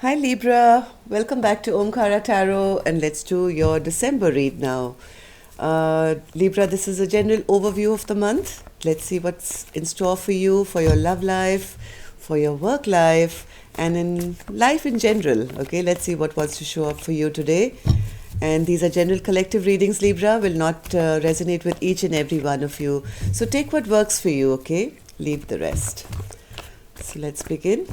Hi Libra, welcome back to Omkara Tarot, and let's do your December read now. Libra, this is a general overview of the month. Let's see what's in store for you, for your love life, for your work life, and in life in general. Okay, let's see what wants to show up for you today. And these are general collective readings, Libra, will not resonate with each and every one of you. So take what works for you, okay? Leave the rest. So let's begin.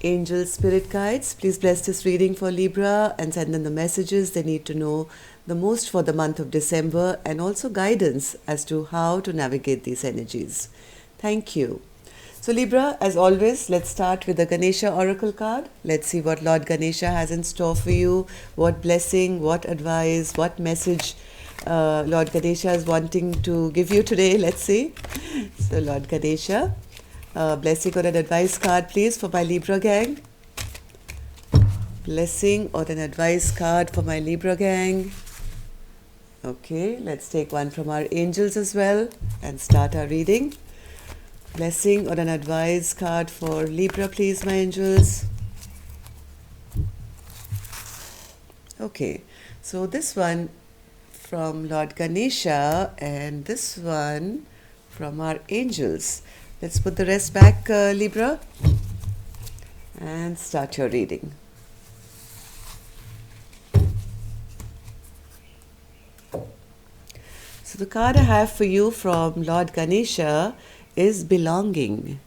Angel Spirit Guides, please bless this reading for Libra and send them the messages they need to know the most for the month of December, and also guidance as to how to navigate these energies. Thank you. So Libra, as always, let's start with the Ganesha Oracle card. Let's see what Lord Ganesha has in store for you, what blessing, what advice, what message Lord Ganesha is wanting to give you today. Let's see. So Lord Ganesha, blessing or an advice card, please, for my Libra gang. Blessing or an advice card for my Libra gang. Okay, let's take one from our angels as well and start our reading. Blessing or an advice card for Libra, please, my angels. Okay, so this one from Lord Ganesha and this one from our angels. Let's put the rest back, Libra, and start your reading. So the card I have for you from Lord Ganesha is belonging.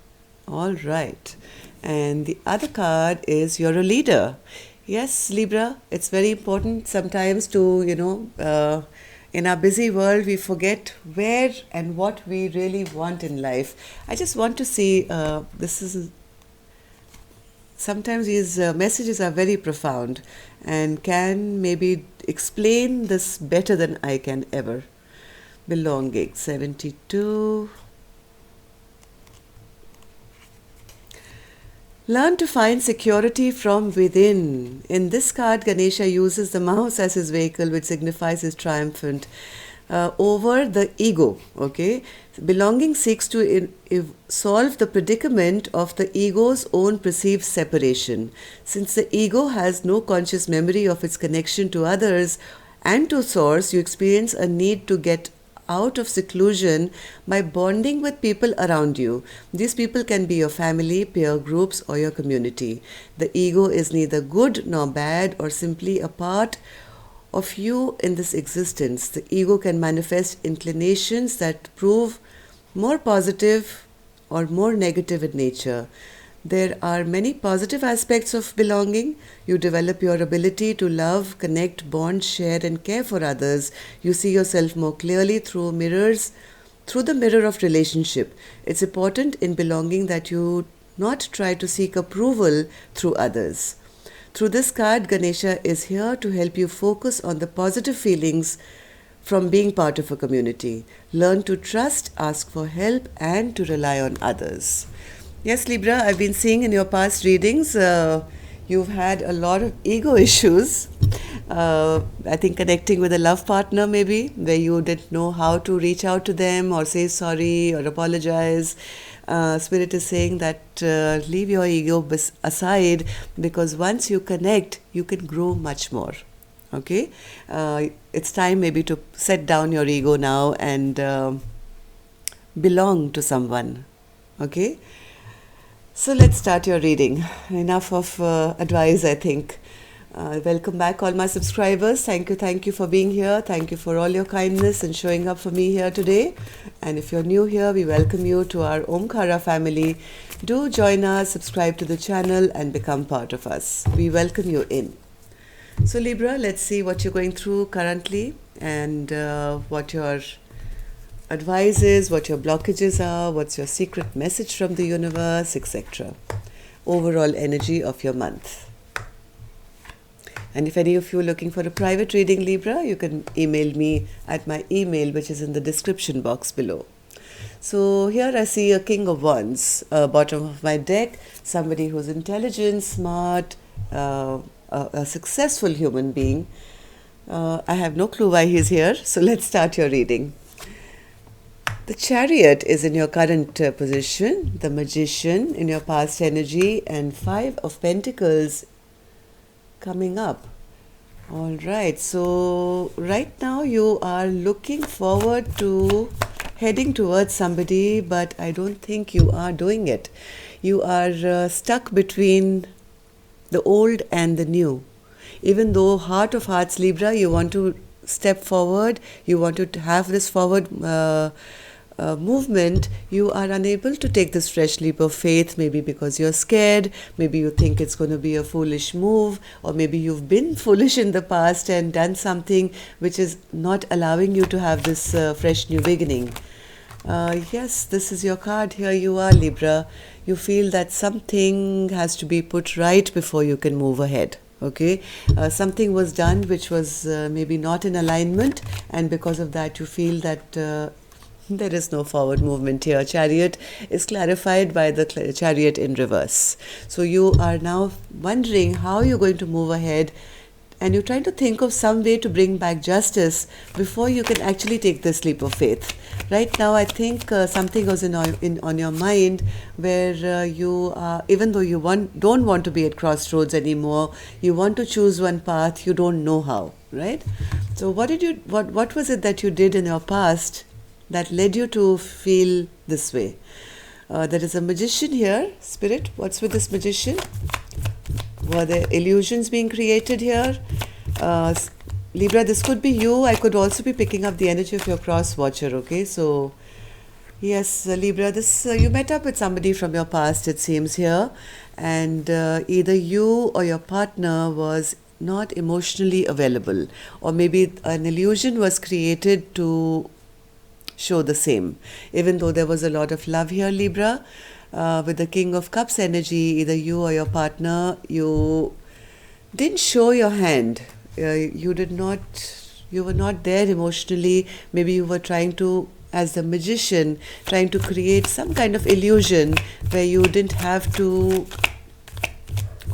All right. And the other card is you're a leader. Yes, Libra, it's very important sometimes to, in our busy world, we forget where and what we really want in life. I just want to see, sometimes these messages are very profound and can maybe explain this better than I can ever. Belonging, 72. Learn to find security from within. In this card, Ganesha uses the mouse as his vehicle, which signifies his triumphant over the ego. Okay, belonging seeks to solve the predicament of the ego's own perceived separation. Since the ego has no conscious memory of its connection to others and to source, you experience a need to get out of seclusion by bonding with people around you. These people can be your family, peer groups, or your community. The ego is neither good nor bad or simply a part of you in this existence. The ego can manifest inclinations that prove more positive or more negative in nature. There are many positive aspects of belonging. You develop your ability to love, connect, bond, share, and care for others. You see yourself more clearly through the mirror of relationship. It's important in belonging that you not try to seek approval through others. Through this card, Ganesha is here to help you focus on the positive feelings from being part of a community. Learn to trust, ask for help, and to rely on others. Yes, Libra, I've been seeing in your past readings, you've had a lot of ego issues. I think connecting with a love partner, maybe, where you didn't know how to reach out to them or say sorry or apologize. Spirit is saying that leave your ego aside, because once you connect, you can grow much more. Okay? It's time maybe to set down your ego now and belong to someone. Okay? So let's start your reading. Enough of advice, I think. Welcome back, all my subscribers. Thank you for being here. Thank you for all your kindness and showing up for me here today. And if you're new here, we welcome you to our Omkara family. Do join us, subscribe to the channel, and become part of us. We welcome you in. So Libra, let's see what you're going through currently and what your advice is, what your blockages are, what's your secret message from the universe, etc. Overall energy of your month. And if any of you are looking for a private reading, Libra, you can email me at my email, which is in the description box below. So here I see a King of Wands, bottom of my deck, somebody who's intelligent, smart, a successful human being. I have no clue why he's here, so let's start your reading. The Chariot is in your current position, the Magician in your past energy, and Five of Pentacles coming up. All right. So right now you are looking forward to heading towards somebody, but I don't think you are doing it. You are stuck between the old and the new. Even though heart of hearts, Libra, you want to step forward, you want to have this forward movement, you are unable to take this fresh leap of faith, maybe because you're scared, maybe you think it's going to be a foolish move, or maybe you've been foolish in the past and done something which is not allowing you to have this fresh new beginning. Yes, this is your card. Here you are, Libra. You feel that something has to be put right before you can move ahead. Okay, something was done which was maybe not in alignment, and because of that you feel that there is no forward movement here. Chariot is clarified by the Chariot in reverse. So you are now wondering how you're going to move ahead, and you're trying to think of some way to bring back justice before you can actually take this leap of faith. Right now, I think something was on your mind where you are, even though you don't want to be at crossroads anymore, you want to choose one path, you don't know how, right? So what was it that you did in your past that led you to feel this way? There is a magician here. Spirit, what's with this magician? Were there illusions being created here? Libra, this could be you. I could also be picking up the energy of your cross watcher, okay? So, yes, Libra, this you met up with somebody from your past, it seems here. And either you or your partner was not emotionally available. Or maybe an illusion was created to show the same. Even though there was a lot of love here, Libra, with the King of Cups energy, either you or your partner, you didn't show your hand. You were not there emotionally. Maybe you were trying to, as the magician, trying to create some kind of illusion where you didn't have to,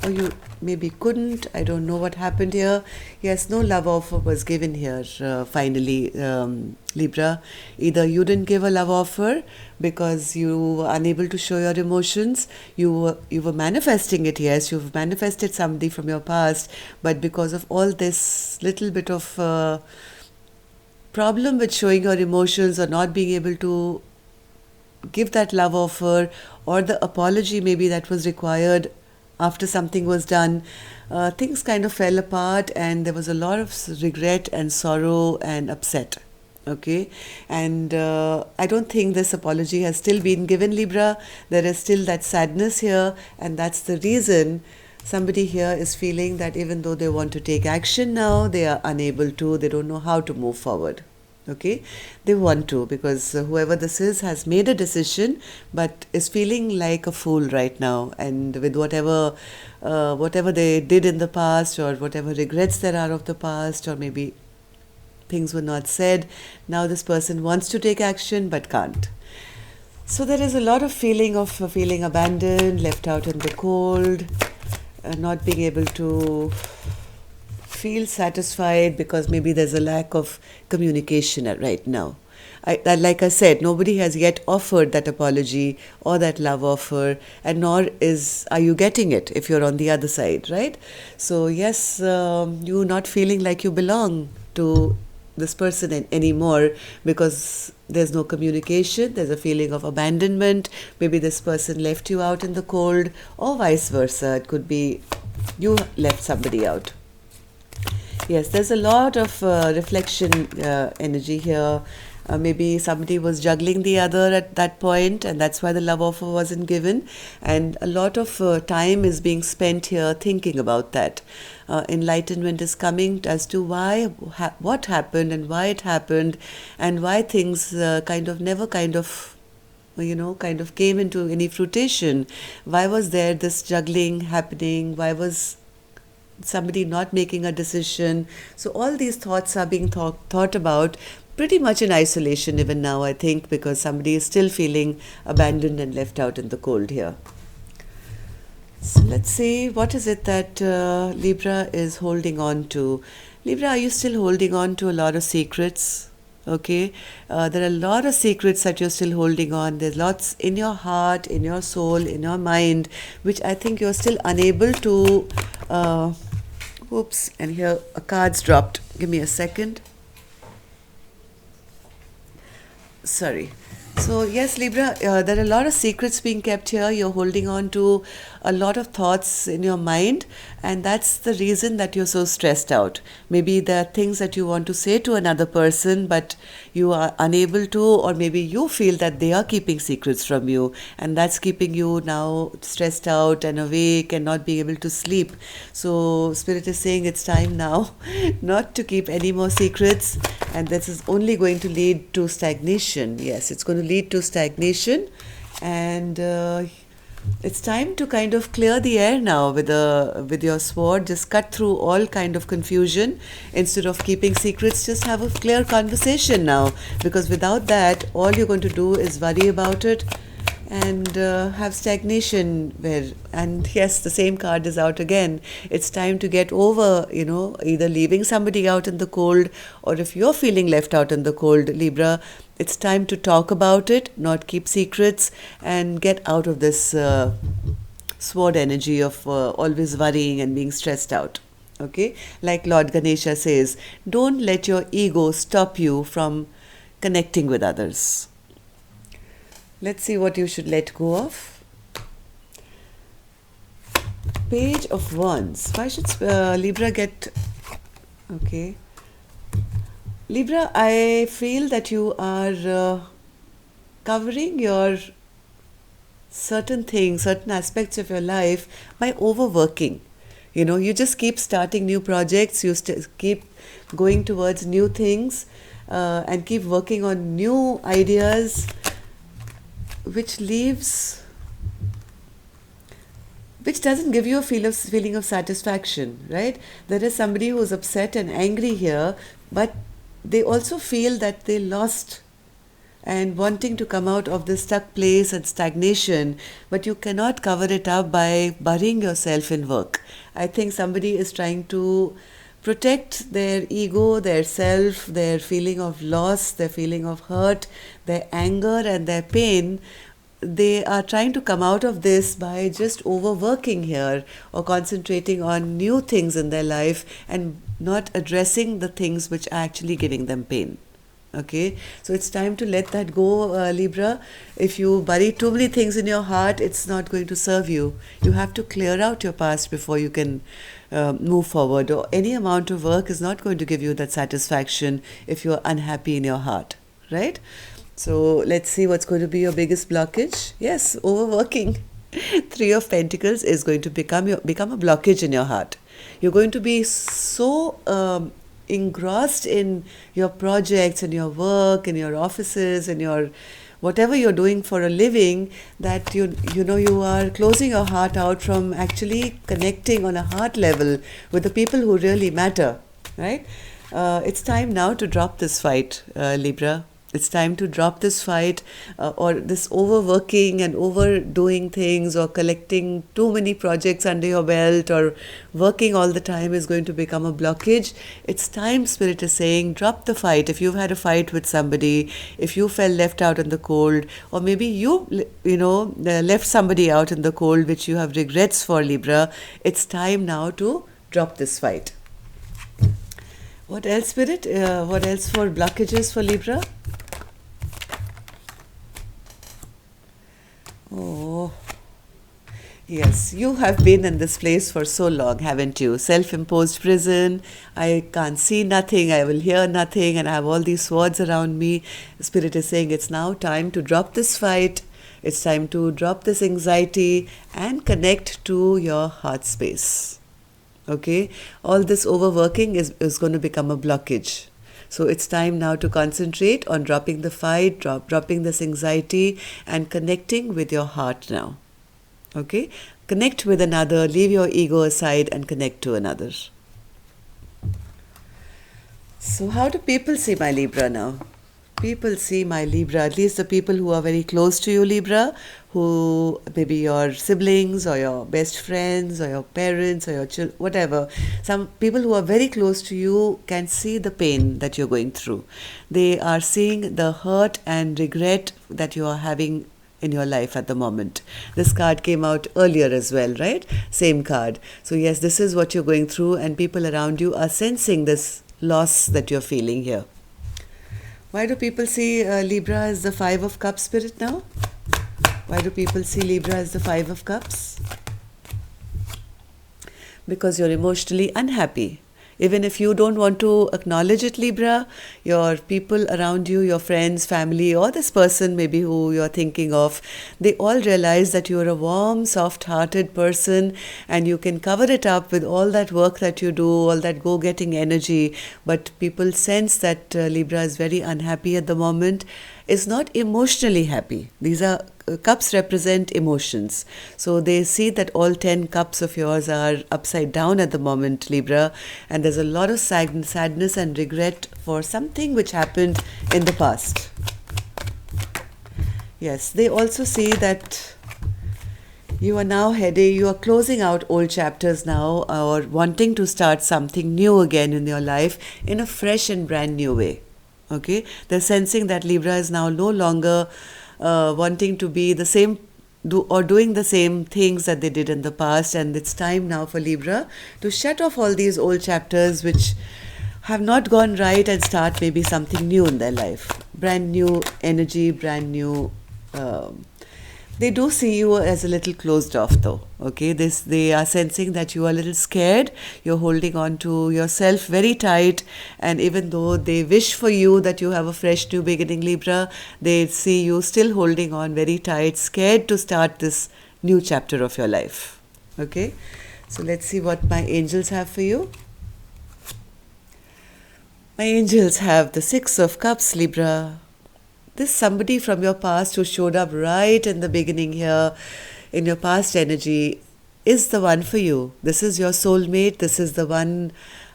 or you maybe couldn't. I don't know what happened here. Yes, no love offer was given here finally, Libra. Either you didn't give a love offer because you were unable to show your emotions. You were manifesting it, yes. You've manifested somebody from your past, but because of all this little bit of problem with showing your emotions or not being able to give that love offer or the apology maybe that was required after something was done, things kind of fell apart, and there was a lot of regret and sorrow and upset. Okay, and I don't think this apology has still been given, Libra. There is still that sadness here, and that's the reason somebody here is feeling that even though they want to take action now, they are unable to, they don't know how to move forward. Okay, they want to, because whoever this is has made a decision but is feeling like a fool right now, and with whatever they did in the past, or whatever regrets there are of the past, or maybe things were not said, now this person wants to take action but can't. So there is a lot of feeling abandoned, left out in the cold, not being able to feel satisfied because maybe there's a lack of communication right now. Like I said, nobody has yet offered that apology or that love offer, and nor are you getting it if you're on the other side, right? So yes, you're not feeling like you belong to this person anymore because there's no communication, there's a feeling of abandonment. Maybe this person left you out in the cold, or vice versa. It could be you left somebody out. Yes, there's a lot of reflection energy here. Maybe somebody was juggling the other at that point, and that's why the love offer wasn't given. And a lot of time is being spent here thinking about that. Enlightenment is coming as to what happened and why it happened, and why things never came into any fruition. Why was there this juggling happening? Why was somebody not making a decision? So all these thoughts are being thought about pretty much in isolation even now, I think, because somebody is still feeling abandoned and left out in the cold here. So let's see, what is it that Libra is holding on to? Libra, are you still holding on to a lot of secrets? Okay, there are a lot of secrets that you're still holding on. There's lots in your heart, in your soul, in your mind, which I think you're still unable to Oops, and here a card's dropped. Give me a second. Sorry. So, yes, Libra, there are a lot of secrets being kept here. You're holding on to a lot of thoughts in your mind, and that's the reason that you're so stressed out. Maybe there are things that you want to say to another person, but you are unable to, or maybe you feel that they are keeping secrets from you, and that's keeping you now stressed out and awake and not being able to sleep. So, Spirit is saying it's time now not to keep any more secrets, and this is only going to lead to stagnation. Yes, it's going to lead to stagnation, and it's time to kind of clear the air now with your sword. Just cut through all kind of confusion. Instead of keeping secrets, just have a clear conversation now, because without that, all you're going to do is worry about it and have stagnation. And yes, the same card is out again. It's time to get over, either leaving somebody out in the cold, or if you're feeling left out in the cold, Libra, it's time to talk about it, not keep secrets, and get out of this sword energy of always worrying and being stressed out. Okay, like Lord Ganesha says, don't let your ego stop you from connecting with others. Let's see what you should let go of. Page of Wands. Why should Libra get... Okay. Libra, I feel that you are covering your certain things, certain aspects of your life by overworking. You just keep starting new projects, you keep going towards new things, and keep working on new ideas, which doesn't give you a feeling of satisfaction, right? There is somebody who's upset and angry here, but they also feel that they lost and wanting to come out of this stuck place and stagnation, but you cannot cover it up by burying yourself in work. I think somebody is trying to protect their ego, their self, their feeling of loss, their feeling of hurt, their anger and their pain. They are trying to come out of this by just overworking here, or concentrating on new things in their life and not addressing the things which are actually giving them pain. Okay, so it's time to let that go, Libra. If you bury too many things in your heart, it's not going to serve you. You have to clear out your past before you can move forward, or any amount of work is not going to give you that satisfaction if you're unhappy in your heart, right? So let's see what's going to be your biggest blockage. Yes, overworking. Three of Pentacles is going to become a blockage in your heart. You're going to be so engrossed in your projects and your work and your offices and your whatever you're doing for a living, that you are closing your heart out from actually connecting on a heart level with the people who really matter, right? It's time now to drop this fight, Libra. It's time to drop this fight, or this overworking and overdoing things, or collecting too many projects under your belt, or working all the time is going to become a blockage. It's time, Spirit is saying, drop the fight. If you've had a fight with somebody, if you felt left out in the cold, or maybe you left somebody out in the cold which you have regrets for, Libra, it's time now to drop this fight. What else, Spirit? What else for blockages for Libra? Oh, yes, you have been in this place for so long, haven't you? Self-imposed prison, I can't see nothing, I will hear nothing, and I have all these swords around me. Spirit is saying it's now time to drop this fight, it's time to drop this anxiety and connect to your heart space. Okay, all this overworking is going to become a blockage. So it's time now to concentrate on dropping the fight, dropping this anxiety, and connecting with your heart now. Okay? Connect with another, leave your ego aside and connect to another. So how do people see my Libra now? People see my Libra, at least the people who are very close to you, Libra, who maybe your siblings or your best friends or your parents or your children, whatever. Some people who are very close to you can see the pain that you're going through. They are seeing the hurt and regret that you are having in your life at the moment. This card came out earlier as well, right? Same card. So yes, this is what you're going through, and people around you are sensing this loss that you're feeling here. Why do people see Libra as the Five of Cups spirit now? Why do people see Libra as the Five of Cups? Because you're emotionally unhappy. Even if you don't want to acknowledge it, Libra, your people around you, your friends, family, or this person maybe who you're thinking of, they all realize that you're a warm, soft-hearted person and you can cover it up with all that work that you do, all that go-getting energy. But people sense that Libra is very unhappy at the moment, is not emotionally happy. These are cups represent emotions. So they see that all 10 cups of yours are upside down at the moment, Libra, and there's a lot of sadness and regret for something which happened in the past. Yes, they also see that you are now you are closing out old chapters now, or wanting to start something new again in your life in a fresh and brand new way. Okay, they're sensing that Libra is now no longer wanting to be the same doing the same things that they did in the past, and it's time now for Libra to shut off all these old chapters which have not gone right and start maybe something new in their life. Brand new energy, brand new. They do see you as a little closed off though, okay? They are sensing that you are a little scared, you're holding on to yourself very tight, and even though they wish for you that you have a fresh new beginning, Libra, they see you still holding on very tight, scared to start this new chapter of your life, okay? So let's see what my angels have for you. My angels have the Six of Cups, Libra. This somebody from your past who showed up right in the beginning here, in your past energy, is the one for you. This is your soulmate. This is the one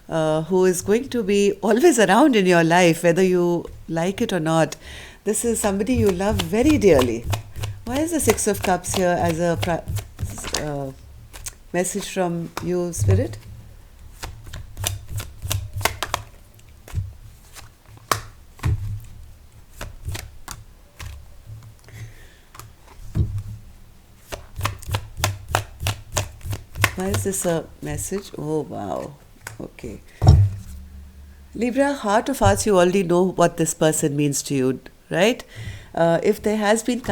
who is going to be always around in your life, whether you like it or not. This is somebody you love very dearly. Why is the Six of Cups here as a message from you, Spirit? Why is this a message? Oh, wow. Okay. Libra, heart of hearts, you already know what this person means to you, right? If there has been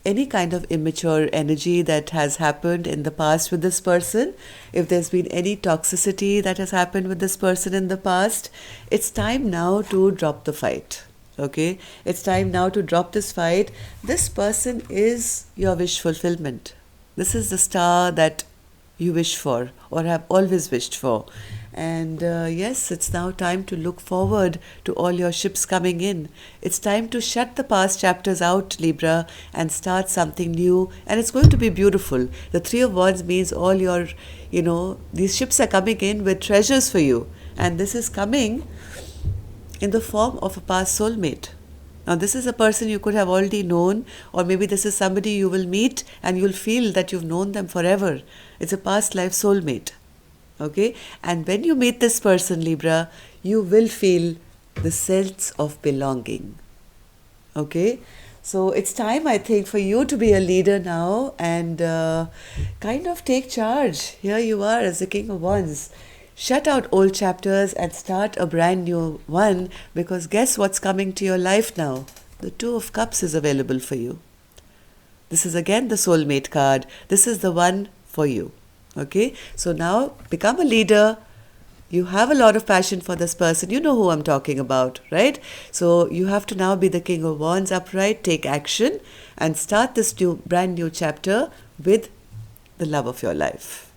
any kind of immature energy that has happened in the past with this person, if there's been any toxicity that has happened with this person in the past, it's time now to drop the fight. Okay? It's time now to drop this fight. This person is your wish fulfillment. This is the star that you wish for or have always wished for. And yes, it's now time to look forward to all your ships coming in. It's time to shut the past chapters out, Libra, and start something new. And it's going to be beautiful. The Three of Wands means all your, these ships are coming in with treasures for you. And this is coming in the form of a past soulmate. Now, this is a person you could have already known, or maybe this is somebody you will meet and you'll feel that you've known them forever. It's a past life soulmate. Okay? And when you meet this person, Libra, you will feel the sense of belonging. Okay? So it's time, I think, for you to be a leader now and kind of take charge. Here you are as the King of Wands. Shut out old chapters and start a brand new one, because guess what's coming to your life now? The Two of Cups is available for you. This is again the soulmate card. This is the one for you. Okay? So now become a leader. You have a lot of passion for this person. You know who I'm talking about, right? So you have to now be the King of Wands upright, take action and start this brand new chapter with the love of your life.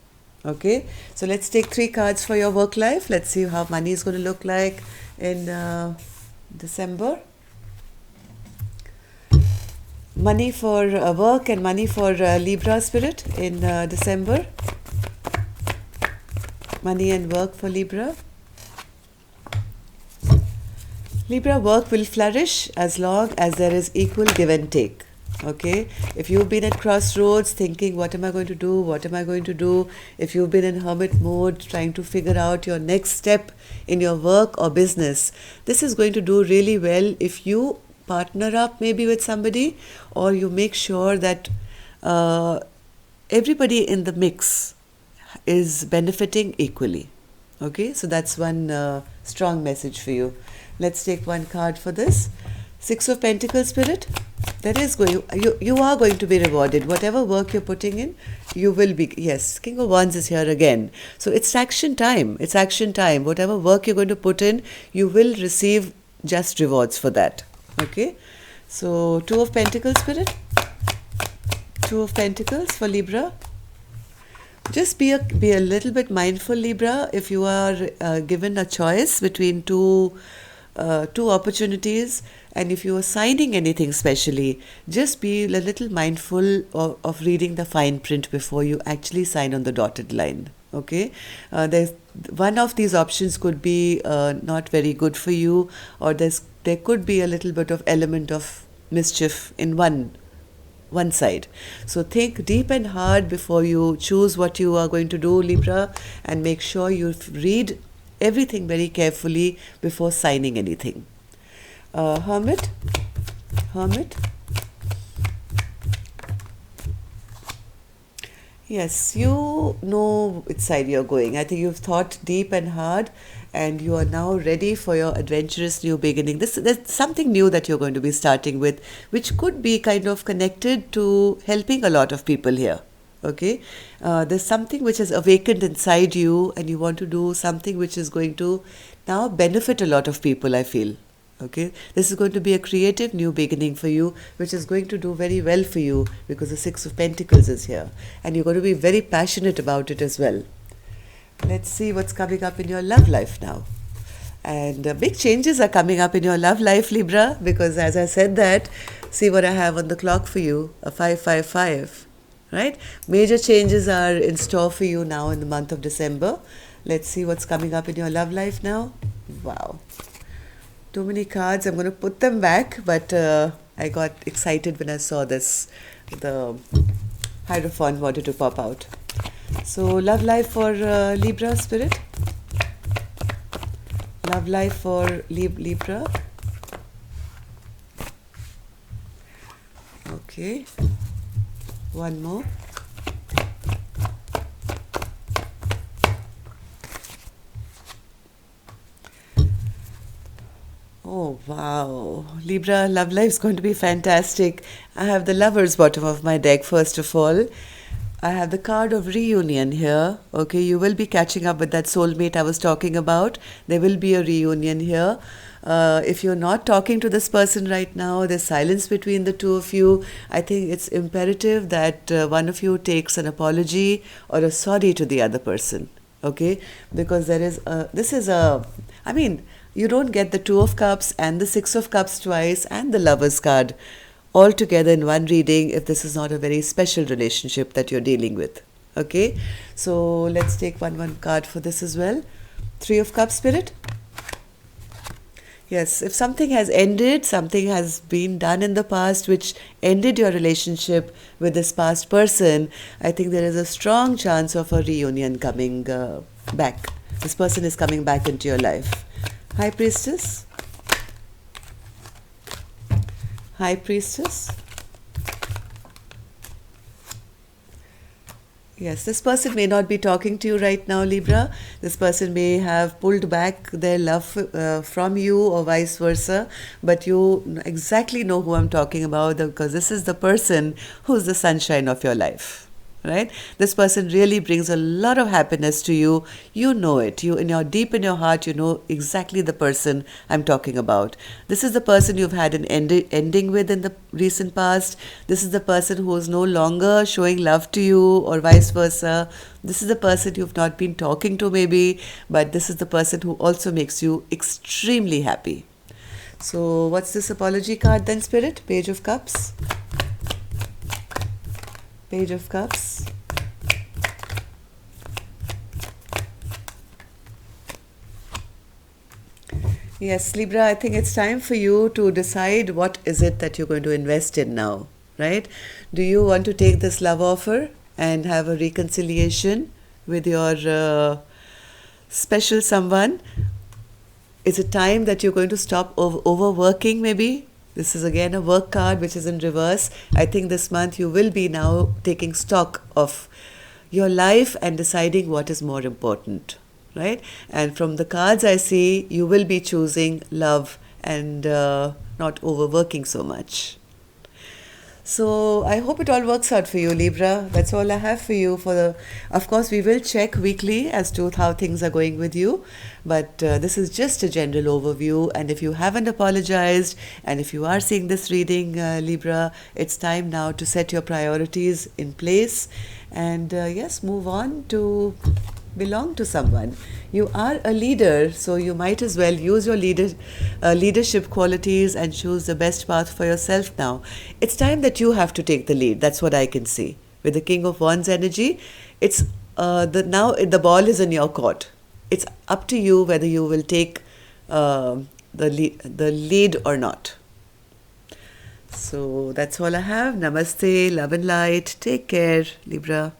Okay, so let's take 3 cards for your work life. Let's see how money is going to look like in December. Money for work and money for Libra spirit in December. Money and work for Libra. Libra, work will flourish as long as there is equal give and take. Okay, if you've been at crossroads thinking, what am I going to do? What am I going to do? If you've been in hermit mode trying to figure out your next step in your work or business, this is going to do really well if you partner up maybe with somebody, or you make sure that uh, everybody in the mix is benefiting equally. Okay, so that's one strong message for you. Let's take one card for this. Six of Pentacles, Spirit. There is going, you are going to be rewarded. Whatever work you're putting in, you will be. Yes, King of Wands is here again. So it's action time. It's action time. Whatever work you're going to put in, you will receive just rewards for that. Okay, so Two of Pentacles, Spirit. Two of Pentacles for Libra. Just be a little bit mindful, Libra. If you are given a choice between two opportunities, and if you are signing anything specially, just be a little mindful of reading the fine print before you actually sign on the dotted line. Okay, there's one of these options could be not very good for you, or there could be a little bit of element of mischief in one side. So think deep and hard before you choose what you are going to do, Libra, and make sure you read everything very carefully before signing anything. Hermit. Yes, you know which side you're going. I think you've thought deep and hard, and you are now ready for your adventurous new beginning. There's something new that you're going to be starting with, which could be kind of connected to helping a lot of people here. Okay, there's something which has awakened inside you, and you want to do something which is going to now benefit a lot of people, I feel. Okay, this is going to be a creative new beginning for you, which is going to do very well for you, because the Six of Pentacles is here, and you're going to be very passionate about it as well. Let's see what's coming up in your love life now. And big changes are coming up in your love life, Libra, because as I said that, see what I have on the clock for you, a 555, right? Major changes are in store for you now in the month of December. Let's see what's coming up in your love life now. Wow. Too many cards. I'm going to put them back, but I got excited when I saw this. The Hierophant wanted to pop out. So, love life for Libra, Spirit. Love life for Libra. Okay. One more. Oh, wow. Libra, love life is going to be fantastic. I have the Lover's bottom of my deck, first of all. I have the card of reunion here. Okay, you will be catching up with that soulmate I was talking about. There will be a reunion here. If you're not talking to this person right now, there's silence between the two of you. I think it's imperative that one of you takes an apology or a sorry to the other person. Okay, because you don't get the Two of Cups and the Six of Cups twice and the Lover's card all together in one reading if this is not a very special relationship that you're dealing with. Okay, so let's take one card for this as well. Three of Cups, Spirit. Yes, if something has ended, something has been done in the past which ended your relationship with this past person, I think there is a strong chance of a reunion coming back. This person is coming back into your life. High Priestess. High Priestess. Yes, this person may not be talking to you right now, Libra. This person may have pulled back their love from you or vice versa, but you exactly know who I'm talking about, because this is the person who's the sunshine of your life. Right? This person really brings a lot of happiness to you. You know it. Deep in your heart, you know exactly the person I'm talking about. This is the person you've had an ending with in the recent past. This is the person who is no longer showing love to you, or vice versa. This is the person you've not been talking to maybe, but this is the person who also makes you extremely happy. So what's this apology card then, Spirit? Page of Cups. Page of Cups. Yes, Libra, I think it's time for you to decide what is it that you're going to invest in now, right? Do you want to take this love offer and have a reconciliation with your special someone? Is it time that you're going to stop overworking maybe This is again a work card which is in reverse. I think this month you will be now taking stock of your life and deciding what is more important, right? And from the cards I see, you will be choosing love and not overworking so much. So I hope it all works out for you, Libra. That's all I have for you. Of course, we will check weekly as to how things are going with you, but this is just a general overview. And if you haven't apologized, and if you are seeing this reading, Libra, it's time now to set your priorities in place, and yes, move on to belong to someone. You are a leader, so you might as well use your leadership qualities and choose the best path for yourself now. It's time that you have to take the lead. That's what I can see. With the King of Wands energy, it's now the ball is in your court. It's up to you whether you will take the lead or not. So that's all I have. Namaste, love and light. Take care, Libra.